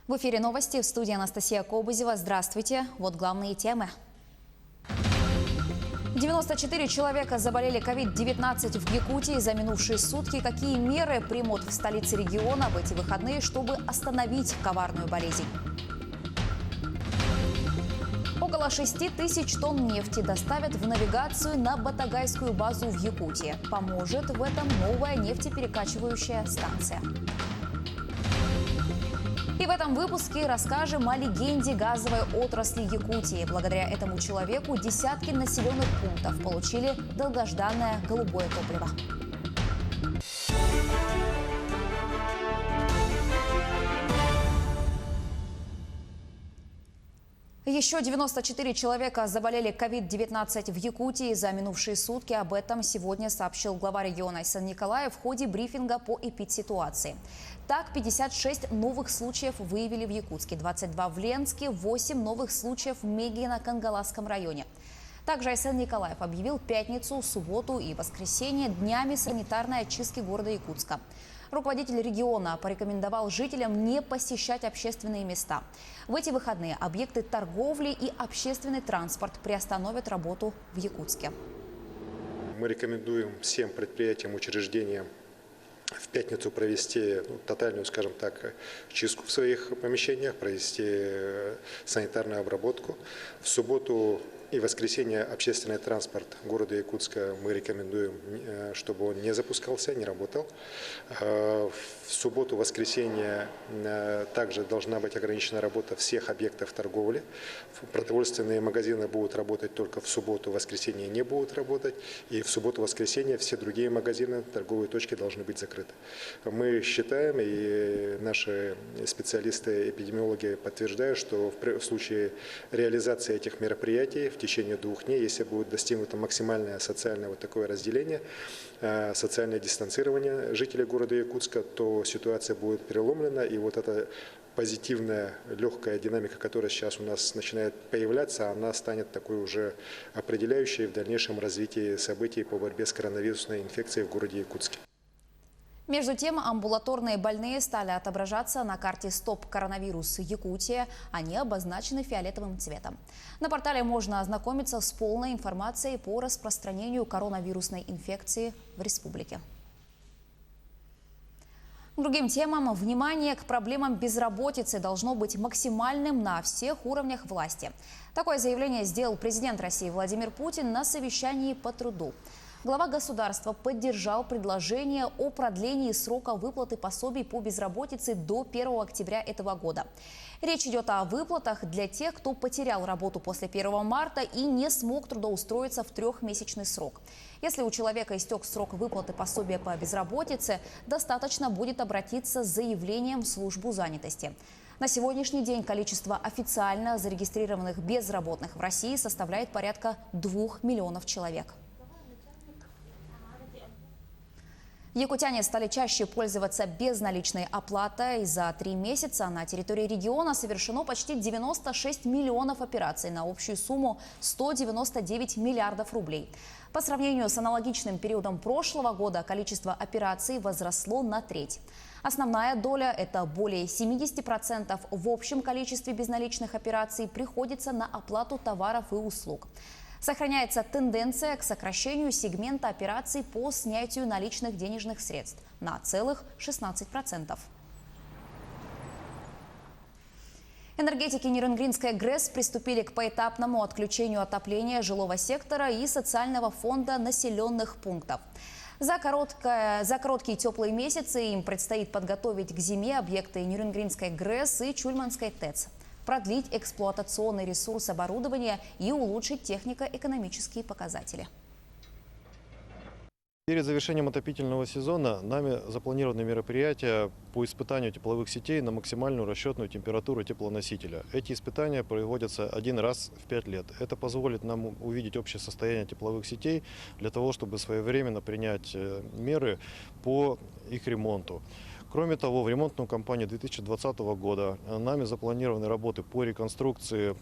В эфире новости, в студии Анастасия Кобызева. Здравствуйте. Вот главные темы. 94 человека заболели COVID-19 в Якутии за минувшие сутки. Какие меры примут в столице региона в эти выходные, чтобы остановить коварную болезнь? Около 6 тысяч тонн нефти доставят в навигацию на Батагайскую базу в Якутии. Поможет в этом новая нефтеперекачивающая станция. И в этом выпуске расскажем о легенде газовой отрасли Якутии. Благодаря этому человеку десятки населенных пунктов получили долгожданное голубое топливо. Еще 94 человека заболели COVID-19 в Якутии за минувшие сутки. Об этом сегодня сообщил глава региона Айсан Николаев в ходе брифинга по эпидситуации. Так, 56 новых случаев выявили в Якутске, 22 в Ленске, 8 новых случаев в Мегино-Кангаласском районе. Также Айсан Николаев объявил пятницу, субботу и воскресенье днями санитарной очистки города Якутска. Руководитель региона порекомендовал жителям не посещать общественные места. В эти выходные объекты торговли и общественный транспорт приостановят работу в Якутске. Мы рекомендуем всем предприятиям, учреждениям в пятницу провести тотальную, скажем так, чистку в своих помещениях, провести санитарную обработку. В субботу и воскресенье общественный транспорт города Якутска мы рекомендуем, чтобы он не запускался, не работал. В субботу, воскресенье также должна быть ограничена работа всех объектов торговли. Продовольственные магазины будут работать только в субботу, в воскресенье не будут работать. И в субботу, воскресенье все другие магазины, торговые точки должны быть закрыты. Мы считаем, и наши специалисты-эпидемиологи подтверждают, что в случае реализации этих мероприятий в течение 2 дней, если будет достигнуто максимальное социальное такое разделение, социальное дистанцирование жителей города Якутска, то ситуация будет переломлена, и эта позитивная, легкая динамика, которая сейчас у нас начинает появляться, она станет такой уже определяющей в дальнейшем развитии событий по борьбе с коронавирусной инфекцией в городе Якутске. Между тем, амбулаторные больные стали отображаться на карте «Стоп коронавирус Якутия». Они обозначены фиолетовым цветом. На портале можно ознакомиться с полной информацией по распространению коронавирусной инфекции в республике. К другим темам. Внимание к проблемам безработицы должно быть максимальным на всех уровнях власти. Такое заявление сделал президент России Владимир Путин на совещании по труду. Глава государства поддержал предложение о продлении срока выплаты пособий по безработице до 1 октября этого года. Речь идет о выплатах для тех, кто потерял работу после 1 марта и не смог трудоустроиться в 3-месячный срок. Если у человека истек срок выплаты пособия по безработице, достаточно будет обратиться с заявлением в службу занятости. На сегодняшний день количество официально зарегистрированных безработных в России составляет порядка 2 миллионов человек. Якутяне стали чаще пользоваться безналичной оплатой. За 3 месяца на территории региона совершено почти 96 миллионов операций на общую сумму 199 миллиардов рублей. По сравнению с аналогичным периодом прошлого года количество операций возросло на треть. Основная доля, это более 70% в общем количестве безналичных операций, приходится на оплату товаров и услуг. Сохраняется тенденция к сокращению сегмента операций по снятию наличных денежных средств на целых 16%. Энергетики Нерюнгринской ГРЭС приступили к поэтапному отключению отопления жилого сектора и социального фонда населенных пунктов. За короткие теплые месяцы им предстоит подготовить к зиме объекты Нерюнгринской ГРЭС и Чульманской ТЭЦ, продлить эксплуатационный ресурс оборудования и улучшить технико-экономические показатели. Перед завершением отопительного сезона нами запланированы мероприятия по испытанию тепловых сетей на максимальную расчетную температуру теплоносителя. Эти испытания проводятся 1 раз в 5 лет. Это позволит нам увидеть общее состояние тепловых сетей для того, чтобы своевременно принять меры по их ремонту. Кроме того, в ремонтную кампанию 2020 года нами запланированы работы по реконструкции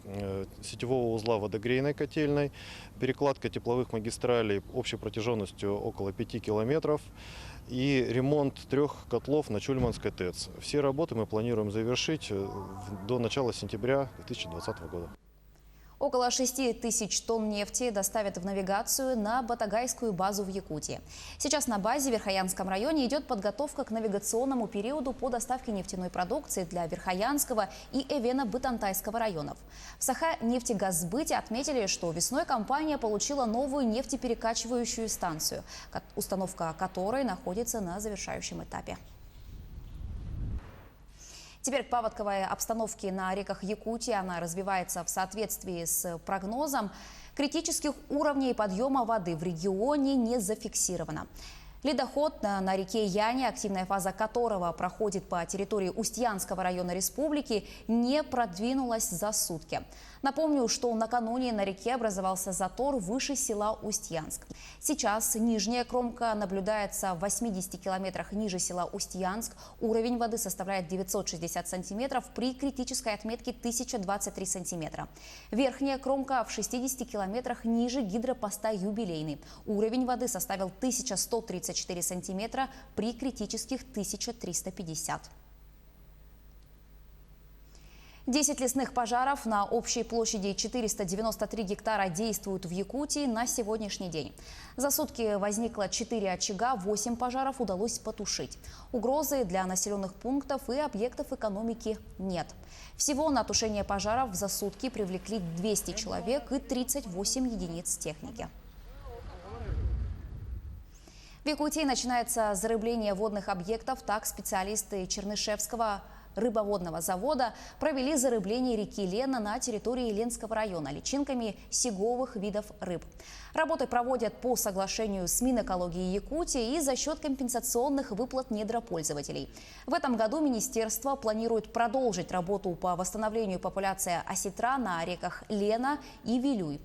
сетевого узла водогрейной котельной, перекладка тепловых магистралей общей протяженностью около 5 километров, и ремонт 3 котлов на Чульманской ТЭЦ. Все работы мы планируем завершить до начала сентября 2020 года. Около 6 тысяч тонн нефти доставят в навигацию на Батагайскую базу в Якутии. Сейчас на базе в Верхоянском районе идет подготовка к навигационному периоду по доставке нефтяной продукции для Верхоянского и Эвено-Бытантайского районов. В Саха-нефтегазсбыте отметили, что весной компания получила новую нефтеперекачивающую станцию, установка которой находится на завершающем этапе. Теперь к паводковой обстановке на реках Якутии. Она развивается в соответствии с прогнозом. Критических уровней подъема воды в регионе не зафиксировано. Ледоход на реке Яне, активная фаза которого проходит по территории Устьянского района республики, не продвинулась за сутки. Напомню, что накануне на реке образовался затор выше села Устьянск. Сейчас нижняя кромка наблюдается в 80 километрах ниже села Устьянск. Уровень воды составляет 960 сантиметров при критической отметке 1023 сантиметра. Верхняя кромка в 60 километрах ниже гидропоста Юбилейный. Уровень воды составил 1134 сантиметра при критических 1350. 10 лесных пожаров на общей площади 493 гектара действуют в Якутии на сегодняшний день. За сутки возникло 4 очага, 8 пожаров удалось потушить. Угрозы для населенных пунктов и объектов экономики нет. Всего на тушение пожаров за сутки привлекли 200 человек и 38 единиц техники. В Якутии начинается зарыбление водных объектов. Так специалисты Чернышевского рыбоводного завода провели зарыбление реки Лена на территории Ленского района личинками сиговых видов рыб. Работы проводят по соглашению с Минэкологией Якутии и за счет компенсационных выплат недропользователей. В этом году министерство планирует продолжить работу по восстановлению популяции осетра на реках Лена и Вилюй,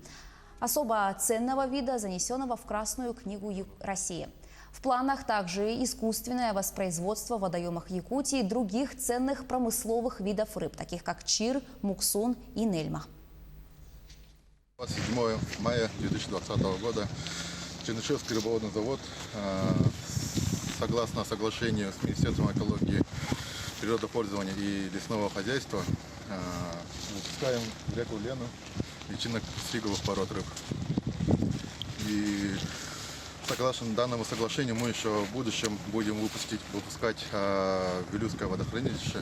особо ценного вида, занесенного в Красную книгу России. В планах также искусственное воспроизводство в водоемах Якутии других ценных промысловых видов рыб, таких как чир, муксун и нельма. 27 мая 2020 года Чернышевский рыбоводный завод, согласно соглашению с Министерством экологии, природопользования и лесного хозяйства, выпускаем в реку Лену личинок сиговых пород рыб. И согласно данному соглашению мы еще в будущем будем выпускать в Вилюйское водохранилище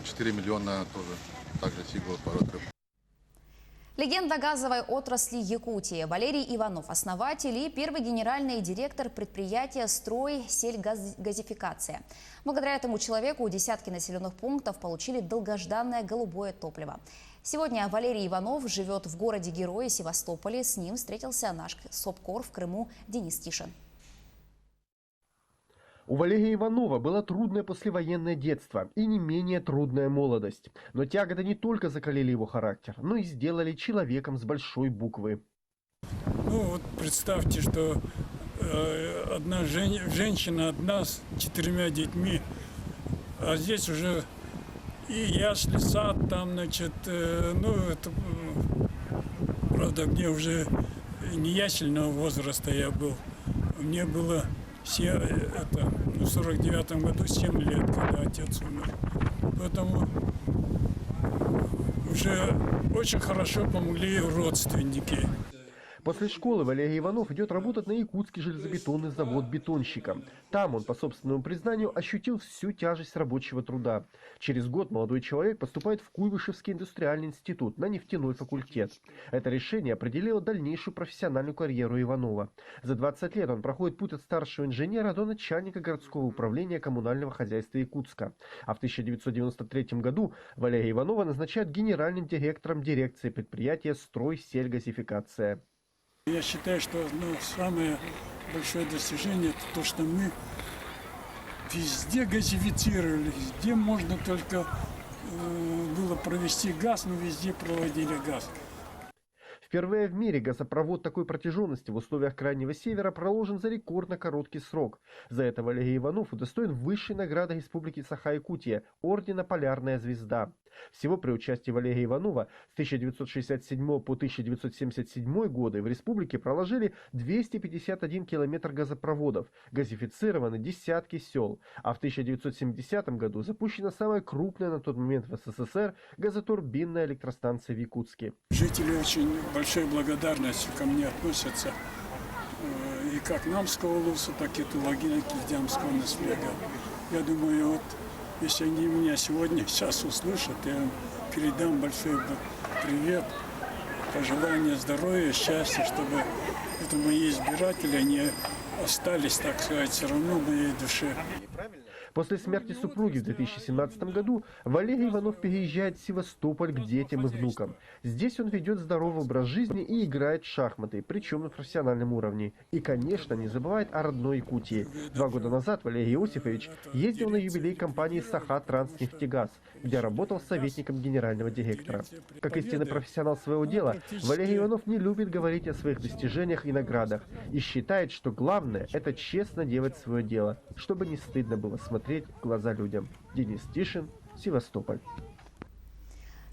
4 миллиона тоже также сиговых пород рыб. Легенда газовой отрасли Якутии. Валерий Иванов – основатель и первый генеральный директор предприятия «Стройсельгазификация». Благодаря этому человеку десятки населенных пунктов получили долгожданное голубое топливо. Сегодня Валерий Иванов живет в городе-герое Севастополе. С ним встретился наш СОБКОР в Крыму Денис Тишин. У Валерия Иванова было трудное послевоенное детство и не менее трудная молодость. Но тяготы не только закалили его характер, но и сделали человеком с большой буквы. Ну вот представьте, что одна женщина одна с 4 детьми, а здесь уже и ясли, сад там, значит, ну это, правда, мне уже не ясельного возраста я был, мне было в 49 году 7 лет, когда отец умер. Поэтому уже очень хорошо помогли родственники. После школы Валерий Иванов идет работать на якутский железобетонный завод бетонщиком. Там он, по собственному признанию, ощутил всю тяжесть рабочего труда. Через год молодой человек поступает в Куйбышевский индустриальный институт на нефтяной факультет. Это решение определило дальнейшую профессиональную карьеру Иванова. За 20 лет он проходит путь от старшего инженера до начальника городского управления коммунального хозяйства Якутска. А в 1993 году Валерия Иванова назначают генеральным директором дирекции предприятия «Стройсельгазификация». Я считаю, что самое большое достижение – это то, что мы везде газифицировали, где можно только было провести газ, но везде проводили газ. Впервые в мире газопровод такой протяженности в условиях Крайнего Севера проложен за рекордно короткий срок. За это Валерий Иванов удостоен высшей награды Республики Саха-Якутия – ордена «Полярная звезда». Всего при участии Валерия Иванова с 1967 по 1977 годы в республике проложили 251 километр газопроводов, газифицированы десятки сел, а в 1970 году запущена самая крупная на тот момент в СССР газотурбинная электростанция в Якутске. Жители очень большой благодарностью ко мне относятся. И как Намского Луса, так и Тулагина Киздямского наследия. Я думаю, вот если они меня сейчас услышат, я им передам большой привет, пожелания здоровья, счастья, чтобы это мои избиратели, они остались, так сказать, все равно в моей душе. После смерти супруги в 2017 году Валерий Иванов переезжает в Севастополь к детям и внукам. Здесь он ведет здоровый образ жизни и играет в шахматы, причем на профессиональном уровне. И, конечно, не забывает о родной Якутии. 2 года назад Валерий Иосифович ездил на юбилей компании «Саха Транснефтегаз», где работал советником генерального директора. Как истинный профессионал своего дела, Валерий Иванов не любит говорить о своих достижениях и наградах и считает, что главное – это честно делать свое дело, чтобы не стыдно было смотреть в глаза людям. Денис Тишин, Севастополь.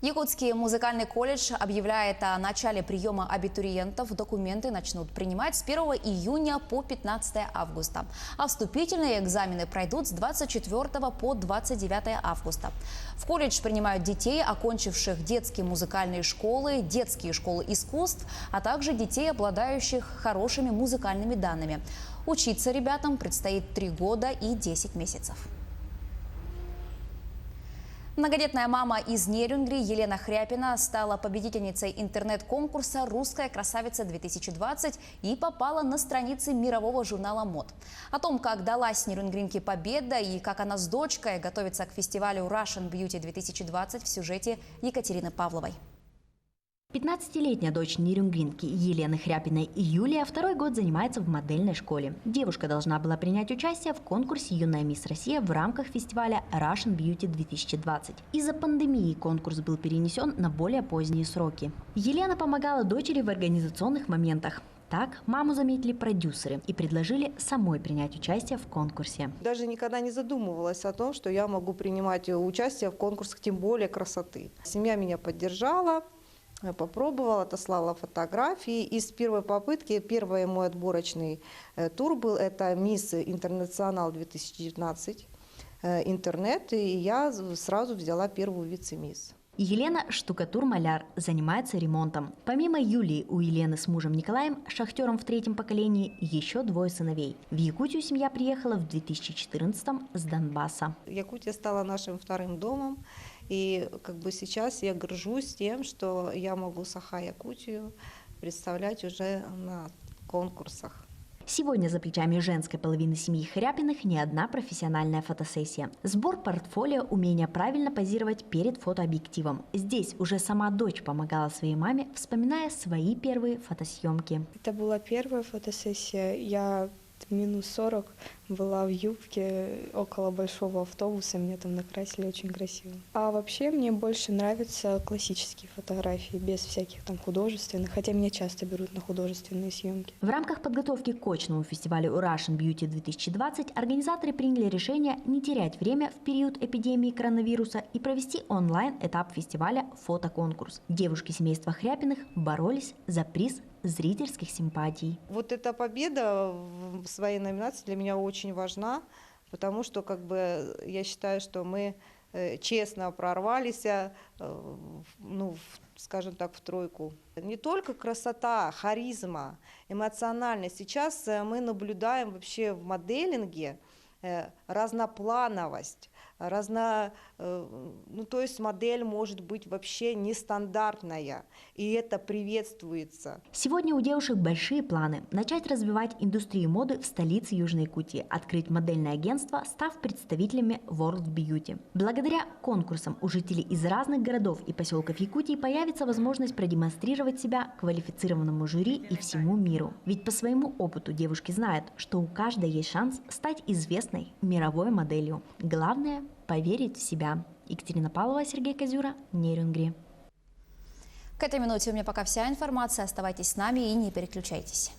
Якутский музыкальный колледж объявляет о начале приема абитуриентов. Документы начнут принимать с 1 июня по 15 августа. А вступительные экзамены пройдут с 24 по 29 августа. В колледж принимают детей, окончивших детские музыкальные школы, детские школы искусств, а также детей, обладающих хорошими музыкальными данными. Учиться ребятам предстоит 3 года и 10 месяцев. Многодетная мама из Нерюнгри Елена Хряпина стала победительницей интернет-конкурса «Русская красавица-2020» и попала на страницы мирового журнала мод. О том, как далась нерюнгринке победа и как она с дочкой готовится к фестивалю Russian Beauty 2020 в сюжете Екатерины Павловой. 15-летняя дочь нерюнгринки Елены Хряпиной Юлия 2-й год занимается в модельной школе. Девушка должна была принять участие в конкурсе «Юная мисс Россия» в рамках фестиваля Russian Beauty 2020. Из-за пандемии конкурс был перенесен на более поздние сроки. Елена помогала дочери в организационных моментах. Так, маму заметили продюсеры и предложили самой принять участие в конкурсе. Даже никогда не задумывалась о том, что я могу принимать участие в конкурсах, тем более красоты. Семья меня поддержала. Я попробовала, отослала фотографии. И с первой попытки, первый мой отборочный тур был, это «Мисс Интернационал 2019», интернет, и я сразу взяла первую вице-мисс. Елена – штукатур-маляр, занимается ремонтом. Помимо Юлии, у Елены с мужем Николаем, шахтером в 3-м поколении, еще 2 сыновей. В Якутию семья приехала в 2014-м с Донбасса. Якутия стала нашим 2-м домом. И сейчас я горжусь тем, что я могу Саха-Якутию представлять уже на конкурсах. Сегодня за плечами женской половины семьи Хряпиных не одна профессиональная фотосессия. Сбор портфолио, умение правильно позировать перед фотообъективом. Здесь уже сама дочь помогала своей маме, вспоминая свои первые фотосъемки. Это была первая фотосессия. Я минус 40 была в юбке около большого автобуса, меня там накрасили очень красиво. А вообще мне больше нравятся классические фотографии, без всяких там художественных, хотя меня часто берут на художественные съемки. В рамках подготовки к очному фестивалю Russian Beauty 2020 организаторы приняли решение не терять время в период эпидемии коронавируса и провести онлайн-этап фестиваля «Фотоконкурс». Девушки семейства Хряпиных боролись за приз зрительских симпатий. Вот эта победа в своей номинации для меня очень важна, потому что я считаю, что мы честно прорвались, скажем так, в 3-ку. Не только красота, харизма, эмоциональность. Сейчас мы наблюдаем вообще в моделинге разноплановость. То есть модель может быть вообще нестандартная, и это приветствуется. Сегодня у девушек большие планы. Начать развивать индустрию моды в столице Южной Якутии, открыть модельное агентство, став представителями World Beauty. Благодаря конкурсам у жителей из разных городов и поселков Якутии появится возможность продемонстрировать себя квалифицированному жюри и всему миру. Ведь по своему опыту девушки знают, что у каждой есть шанс стать известной мировой моделью. Главное – поверить в себя. Екатерина Павлова, Сергей Козюра, Нерюнгри. К этой минуте у меня пока вся информация. Оставайтесь с нами и не переключайтесь.